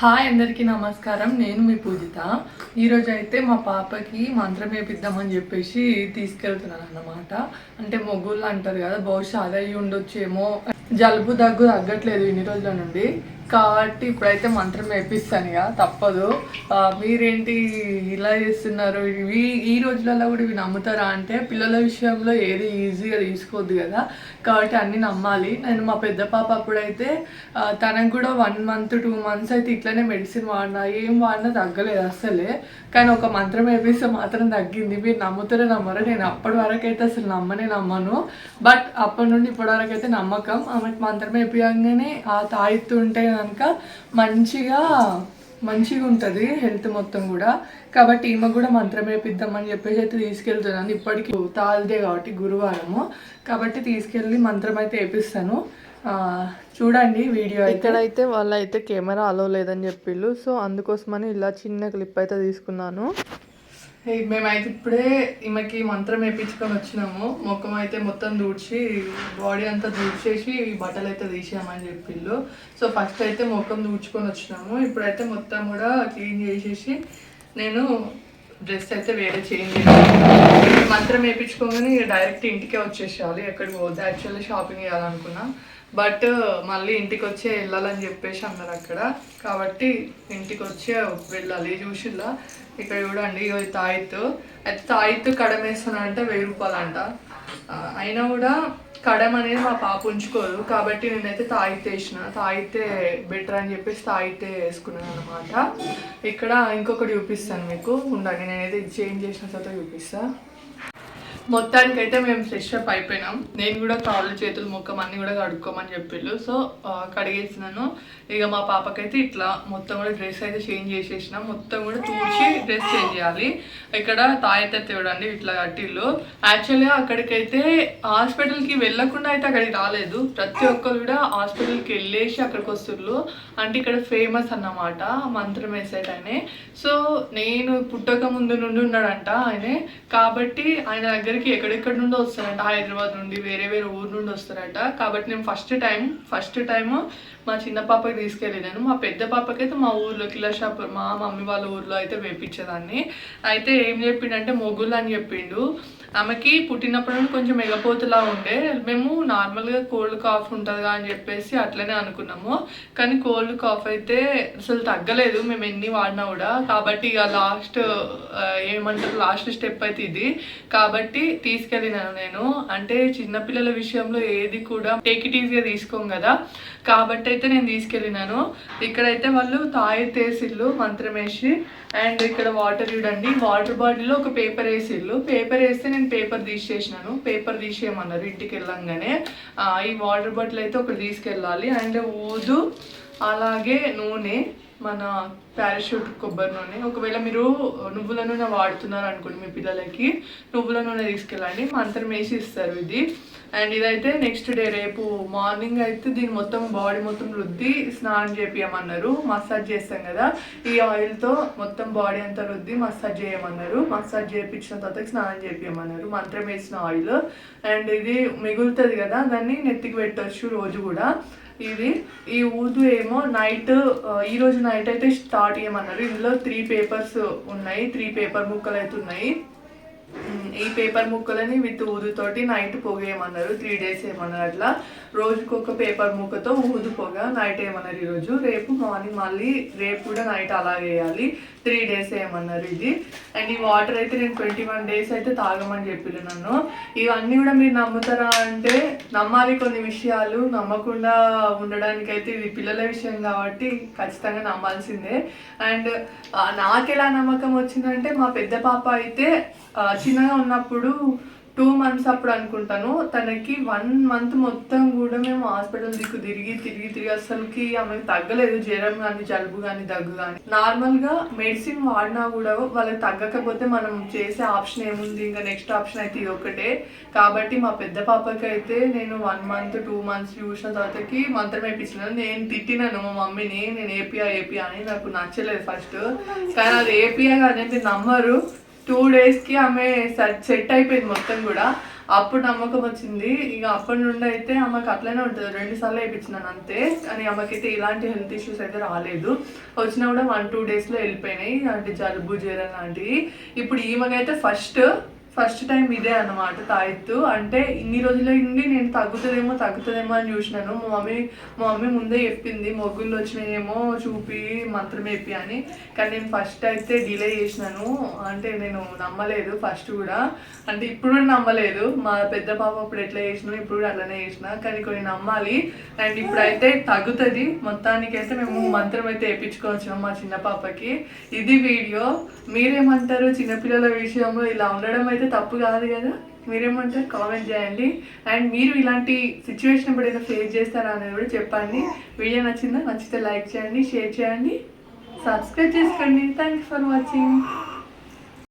Hi అందరికీ నమస్కారం. నేను మీ పూజిత. ఈరోజు అయితే మా పాపకి మంత్రం వేపిద్దామని చెప్పేసి తీసుకెళ్తున్నాను అన్నమాట. అంటే మొగ్గులు అంటారు కదా, బహుశా అదే ఉండొచ్చేమో. జలుబు దగ్గు తగ్గట్లేదు ఇన్ని రోజుల నుండి, కాబట్టి ఇప్పుడైతే మంత్రం వేపిస్తాను ఇక తప్పదు. మీరేంటి ఇలా చేస్తున్నారు, ఈ రోజులలో కూడా ఇవి నమ్ముతారా అంటే పిల్లల విషయంలో ఏది ఈజీగా తీసుకోవద్దు కదా, కాబట్టి అన్నీ నమ్మాలి. నేను మా పెద్ద పాప అప్పుడైతే తనకు కూడా 1 month 2 months అయితే ఇట్లనే మెడిసిన్ వాడినా, ఏం వాడినా తగ్గలేదు అస్సలే. కానీ ఒక మంత్రం వేపిస్తే మాత్రం తగ్గింది. మీరు నమ్ముతారే నమ్మరు, నేను అప్పటి వరకు అయితే అసలు నమ్మను. బట్ అప్పటి నుండి ఇప్పటి వరకు అయితే నమ్మకం. ఆమెకు మంత్రం వేపియంగానే ఆ తాయితుంటే కనుక మంచిగా ఉంటుంది హెల్త్ మొత్తం కూడా. కాబట్టి ఈమె కూడా మంత్రం వేపిద్దామని చెప్పేసి అయితే తీసుకెళ్తున్నాను. ఇప్పటికీ తాల్దే కాబట్టి గురువారము, కాబట్టి తీసుకెళ్ళి మంత్రం అయితే వేపిస్తాను. చూడండి వీడియో. ఇక్కడైతే వాళ్ళైతే కెమెరా అలో లేదని చెప్పిళ్ళు, సో అందుకోసమని ఇలా చిన్న క్లిప్ అయితే తీసుకున్నాను. మేమైతే ఇప్పుడే ఈమెకి మంత్రం వేయించుకొని వచ్చినాము. ముఖం అయితే మొత్తం దూడ్చి, బాడీ అంతా దూడ్చేసి బట్టలు అయితే తీసామని చెప్పిళ్ళు. సో ఫస్ట్ అయితే ముఖం దూడ్చుకొని వచ్చినాము. ఇప్పుడైతే మొత్తం కూడా క్లీన్ చేసేసి నేను డ్రెస్ అయితే వేరే చేంజ్ చేయాలి. మంత్రం వేయించుకోగానే డైరెక్ట్ ఇంటికే వచ్చేసేయాలి, ఎక్కడికి పోతే. యాక్చువల్లీ షాపింగ్ చేయాలనుకున్నా, బట్ మళ్ళీ ఇంటికి వచ్చే వెళ్ళాలని చెప్పేసి అన్నారు అక్కడ, కాబట్టి ఇంటికి వచ్చే వెళ్ళాలి. చూసిల్లా ఇక్కడ చూడండి, తాయిత్తు అయితే తాయిత్తు కడం వేస్తున్నానంటే 1000 రూపాయలు అంట. అయినా కూడా కడం అనేది మా పాప ఉంచుకోదు, కాబట్టి నేనైతే తాయితే వేసిన. తాయితే బెటర్ అని చెప్పేసి తాయితే వేసుకున్నాను అనమాట. ఇక్కడ ఇంకొకటి చూపిస్తాను మీకు, ఉండండి నేనైతే చేంజ్ చేసిన తర్వాత చూపిస్తాను. మొత్తానికైతే మేము ఫ్రెష్ అప్ అయిపోయినాం. నేను కూడా కాళ్ళు చేతులు ముఖం అన్నీ కూడా కడుక్కోమని చెప్పిళ్ళు, సో కడిగేసినాను. ఇక మా పాపకైతే ఇట్లా మొత్తం కూడా డ్రెస్ అయితే చేంజ్ చేసేసినాం. మొత్తం కూడా తూచి డ్రెస్ చేంజ్ చేయాలి. ఇక్కడ తాయితే చూడండి ఇట్లా కట్టిళ్ళు. యాక్చువల్గా అక్కడికైతే హాస్పిటల్కి వెళ్ళకుండా అయితే అక్కడికి రాలేదు, ప్రతి ఒక్కరు కూడా హాస్పిటల్కి వెళ్ళేసి అక్కడికి వస్తున్నారు. అంటే ఇక్కడ ఫేమస్ అన్నమాట మంత్రం వేసేటనే. సో నేను పుట్టక ముందు నుండి ఉన్నాడంట ఆయనే, కాబట్టి ఆయన దగ్గరికి ఎక్కడెక్కడ నుండి వస్తారంట, హైదరాబాద్ నుండి వేరే ఊరు నుండి వస్తారట. కాబట్టి నేను ఫస్ట్ టైం మా చిన్న పాపకి తీసుకెళ్ళినాను. మా పెద్ద పాపకైతే మా ఊర్లో కిలాషాప్, మా మమ్మీ వాళ్ళ ఊర్లో అయితే వేపించేదాన్ని. అయితే ఏం చెప్పిండంటే మొగ్గులు అని చెప్పిండు. ఆమెకి పుట్టినప్పుడు నుండి కొంచెం ఎగపోతులా ఉండే. మేము నార్మల్గా కోల్డ్ కాఫ్ ఉంటుందిగా అని చెప్పేసి అట్లనే అనుకున్నాము, కానీ కోల్డ్ కాఫ్ అయితే అసలు తగ్గలేదు మేము ఎన్ని వాడినా కూడా. కాబట్టి ఇక లాస్ట్ స్టెప్ అయితే ఇది, కాబట్టి తీసుకెళ్ళినాను నేను. అంటే చిన్నపిల్లల విషయంలో ఏది కూడా టేక్ ఇట్ ఈజీగా తీసుకోం కదా, కాబట్టి అయితే నేను తీసుకెళ్ళినాను. ఇక్కడైతే వాళ్ళు తాయితేసిళ్ళు మంత్రం వేసి. అండ్ ఇక్కడ వాటర్ చూడండి, వాటర్ బాటిల్లో ఒక పేపర్ వేసిళ్ళు. పేపర్ వేస్తే నేను పేపర్ తీసేసినాను. పేపర్ తీసేయమన్నారు ఇంటికి వెళ్ళంగానే. ఈ వాటర్ బాటిల్ అయితే ఒకటి తీసుకెళ్ళాలి. అండ్ ఊదు, అలాగే నూనె, మన పారాషూట్ కొబ్బరి నూనె. ఒకవేళ మీరు నువ్వుల నూనె వాడుతున్నారు అనుకోండి, మీ పిల్లలకి నువ్వుల నూనె తీసుకెళ్ళండి, మంత్రం వేసి ఇస్తారు ఇది. అండ్ ఇదైతే నెక్స్ట్ డే రేపు మార్నింగ్ అయితే దీన్ని మొత్తం బాడీ మొత్తం రుద్ది స్నానం చేపియమన్నారు. మసాజ్ చేస్తాం కదా, ఈ ఆయిల్తో మొత్తం బాడీ అంతా రుద్ది మసాజ్ చేయమన్నారు. మసాజ్ చేయించిన తర్వాత స్నానం చేపియమన్నారు, మంత్రం వేసిన ఆయిల్. అండ్ ఇది మిగులుతుంది కదా, దాన్ని నెత్తికి పెట్టవచ్చు రోజు కూడా. ఈ ఊదు ఏమో ఈరోజు నైట్ అయితే స్టార్ట్ చేయమన్నారు. ఇందులో 3 పేపర్స్ ఉన్నాయి, 3 పేపర్ ముక్కలు అయితే ఉన్నాయి. ఈ పేపర్ ముక్కలని విత్ ఊదుతోటి నైట్ పొగేయమన్నారు. 3 days ఏమన్నారు. అట్లా రోజుకు ఒక పేపర్ ముక్కతో ఊదు పొగ నైట్ ఏమన్నారు ఈరోజు. రేపు మార్నింగ్ మళ్ళీ రేపు కూడా నైట్ అలాగే వేయాలి, 3 days ఏమన్నారు ఇది. అండ్ ఈ వాటర్ అయితే నేను 21 days అయితే తాగమని చెప్పిరు నన్ను. ఇవన్నీ కూడా మీరు నమ్ముతారా అంటే నమ్మాలి. కొన్ని విషయాలు నమ్మకుండా ఉండడానికి అయితే ఇది పిల్లల విషయం కాబట్టి ఖచ్చితంగా నమ్మాల్సిందే. అండ్ నాకు ఎలా నమ్మకం వచ్చిందంటే, మా పెద్ద పాప అయితే చిన్నగా ఉన్నప్పుడు 2 months అప్పుడు అనుకుంటాను, తనకి 1 month మొత్తం కూడా మేము హాస్పిటల్ తిరిగి అసలుకి ఆమెకు తగ్గలేదు. జ్వరం కానీ, జలుబు కానీ, దగ్గు కానీ. నార్మల్గా మెడిసిన్ వాడినా కూడా వాళ్ళకి తగ్గకపోతే మనం చేసే ఆప్షన్ ఏముంది, ఇంకా నెక్స్ట్ ఆప్షన్ అయితే ఇది ఒకటే. కాబట్టి మా పెద్ద పాపకి అయితే నేను 1 month 2 months చూసిన తర్వాతకి మంత్రం వేయించినాను. నేను తిట్టినాను మా మమ్మీని, నేను ఏపీఆ అని. నాకు నచ్చలేదు ఫస్ట్, కానీ అది ఏపీఆ అనేది నమ్మరు. 2 daysకి ఆమె సెట్ అయిపోయింది మొత్తం కూడా. అప్పుడు నమ్మకం వచ్చింది. ఇక అప్పటి నుండి అయితే అమ్మకి అట్లనే ఉంటుంది. 2 సార్లు వేయించినాను అంతే. కానీ అమ్మకైతే ఇలాంటి హెల్త్ ఇష్యూస్ అయితే రాలేదు. వచ్చినా కూడా 1-2 డేస్లో వెళ్ళిపోయినాయి. అంటే జలుబు జ్వరం లాంటివి. ఇప్పుడు ఈమెకైతే ఫస్ట్ టైం ఇదే అన్నమాట తాయెత్తు. అంటే ఇన్ని రోజుల నుండి నేను తగ్గుతుందేమో అని చూసినాను. మా మమ్మీ ముందే చెప్పింది మొగ్గులు వచ్చినాయేమో చూపి మంత్రం వేపి అని. కానీ నేను ఫస్ట్ అయితే డిలే చేసినాను. అంటే నేను నమ్మలేదు ఫస్ట్ కూడా. అంటే ఇప్పుడు కూడా నమ్మలేదు. మా పెద్ద పాప అప్పుడు ఎట్లా చేసినాను ఇప్పుడు కూడా అట్లనే చేసిన. కానీ కొన్ని నమ్మాలి. అండ్ ఇప్పుడైతే తగ్గుతుంది. మొత్తానికైతే మేము మంత్రం అయితే వేయించుకోవచ్చున్నాం మా చిన్న పాపకి. ఇది వీడియో. మీరేమంటారు? చిన్నపిల్లల విషయంలో ఇలా ఉండడం అయితే తప్పు కాదు కదా. మీరేమంటారు? కామెంట్ చేయండి. అండ్ మీరు ఇలాంటి సిచ్యువేషన్ ఎప్పుడైనా ఫేస్ చేస్తారా అనేది కూడా చెప్పండి. వీడియో నచ్చితే లైక్ చేయండి, షేర్ చేయండి, సబ్స్క్రైబ్ చేసుకోండి. Thanks for watching.